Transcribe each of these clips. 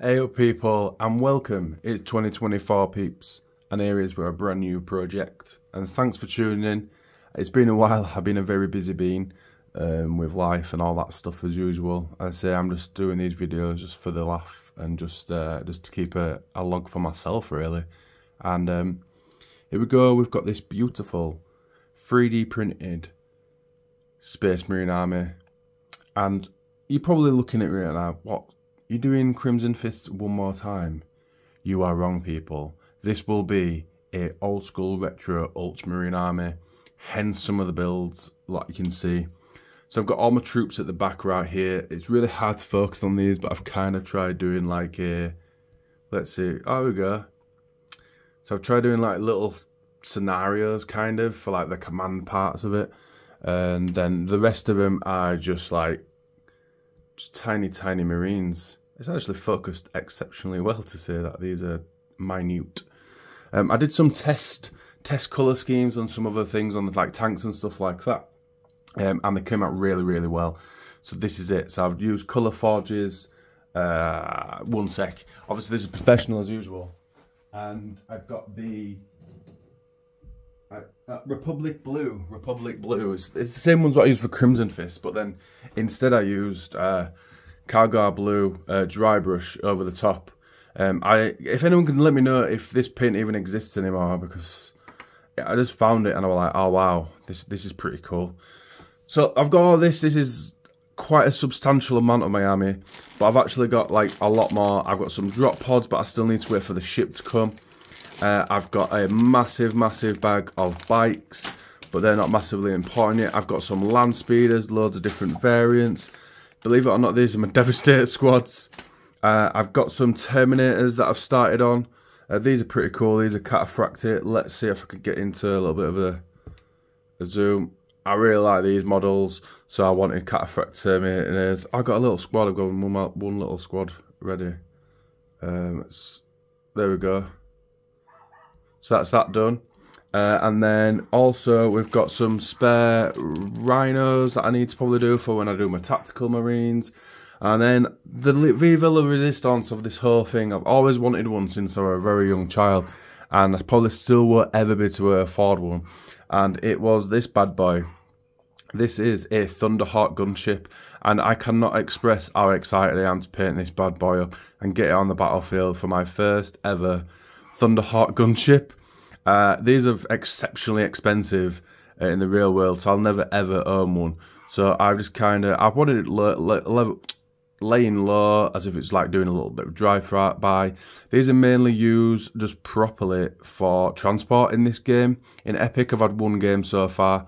Hey up people and welcome. It's 2024 peeps and here is a brand new project and thanks for tuning in. It's been a while. I've been a very busy bean with life and all that stuff as usual. I say I'm just doing these videos just for the laugh and just to keep a log for myself really. And here we go. We've got this beautiful 3D printed Space Marine army and you're probably looking at me right now, what? You're doing Crimson Fist one more time? You are wrong, people. This will be a old school retro Ultramarine army, hence some of the builds, like you can see. So I've got all my troops at the back right here. It's really hard to focus on these, but I've kind of tried doing like a, let's see, oh, we go. So I've tried doing like little scenarios kind of for like the command parts of it. And then the rest of them are just like, tiny Marines. It's actually focused exceptionally well to say that these are minute. I did some test colour schemes on some other things on the, like tanks and stuff like that, and they came out really well. So this is it. So I've used colour forges. One sec. Obviously this is professional as usual, and I've got the Republic Blue. It's the same ones what I used for Crimson Fist, but then instead I used Cargar Blue dry brush over the top. If anyone can let me know if this paint even exists anymore, because I just found it and I was like, oh wow, this is pretty cool. So I've got all this. This is quite a substantial amount of my army, but I've actually got like a lot more. I've got some drop pods, but I still need to wait for the ship to come. I've got a massive bag of bikes, but they're not massively important yet. I've got some land speeders, loads of different variants. Believe it or not, these are my Devastator squads. I've got some Terminators that I've started on. These are pretty cool. These are cataphractic. Let's see if I can get into a little bit of a zoom. I really like these models, so I wanted cataphractic Terminators. I've got a little squad. I've got one little squad ready. There we go. So that's that done. And then also we've got some spare rhinos that I need to probably do for when I do my tactical marines. And then the Viva la Resistance of this whole thing. I've always wanted one since I was a very young child, and I probably still won't ever be to afford one. And it was this bad boy. This is a Thunderhawk gunship, and I cannot express how excited I am to paint this bad boy up and get it on the battlefield for my first ever Thunderhawk gunship. These are exceptionally expensive in the real world, so I'll never ever own one. So I've just I wanted it laying low, as if it's like doing a little bit of drive-by. These are mainly used just properly for transport in this game. In Epic, I've had one game so far,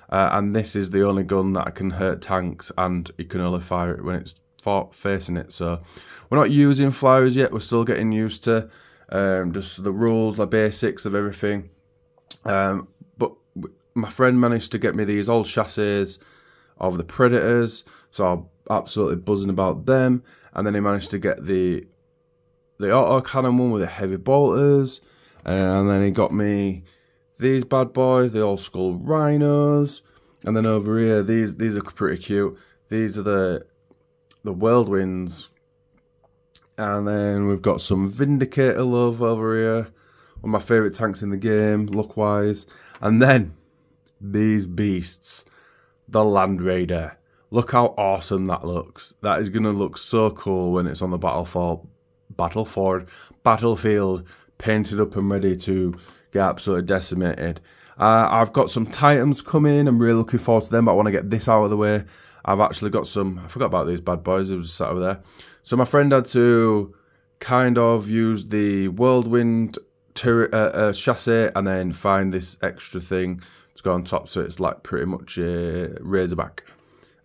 and this is the only gun that can hurt tanks, and you can only fire it when it's facing it. So we're not using flyers yet. We're still getting used to just the rules, the basics of everything. But my friend managed to get me these old chassis of the Predators, so I'm absolutely buzzing about them. And then he managed to get the autocannon one with the heavy bolters, and then he got me these bad boys, the old school rhinos. And then over here, these are pretty cute. These are the whirlwinds. And then we've got some Vindicator love over here. One of my favourite tanks in the game, look-wise. And then, these beasts. The Land Raider. Look how awesome that looks. That is going to look so cool when it's on the battlefield, painted up and ready to get absolutely decimated. I've got some Titans coming. I'm really looking forward to them, but I want to get this out of the way. I've actually got some, I forgot about these bad boys, they were just sat over there. So my friend had to kind of use the Whirlwind chassis and then find this extra thing to go on top, so it's like pretty much a Razorback.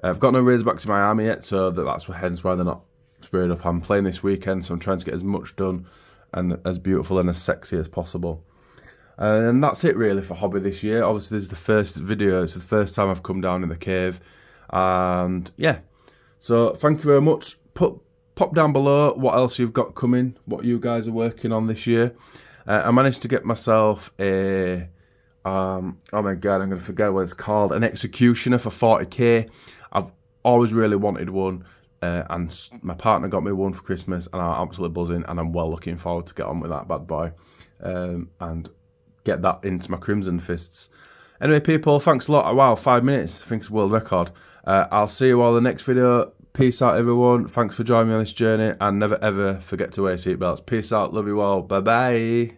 I've got no Razorbacks in my army yet, so that's hence why they're not sprayed up. I'm playing this weekend, so I'm trying to get as much done and as beautiful and as sexy as possible. And that's it really for hobby this year. Obviously this is the first video, it's the first time I've come down in the cave. And yeah, so thank you very much. Pop down below what else you've got coming, what you guys are working on this year. I managed to get myself a oh my god, I'm going to forget what it's called, an Executioner for 40k. I've always really wanted one. and my partner got me one for Christmas, and I'm absolutely buzzing, and I'm well looking forward to get on with that bad boy and get that into my Crimson Fists. Anyway, people, thanks a lot. Wow, 5 minutes. I think it's a world record. I'll see you all in the next video. Peace out, everyone. Thanks for joining me on this journey, and never ever forget to wear your seatbelts. Peace out. Love you all. Bye bye.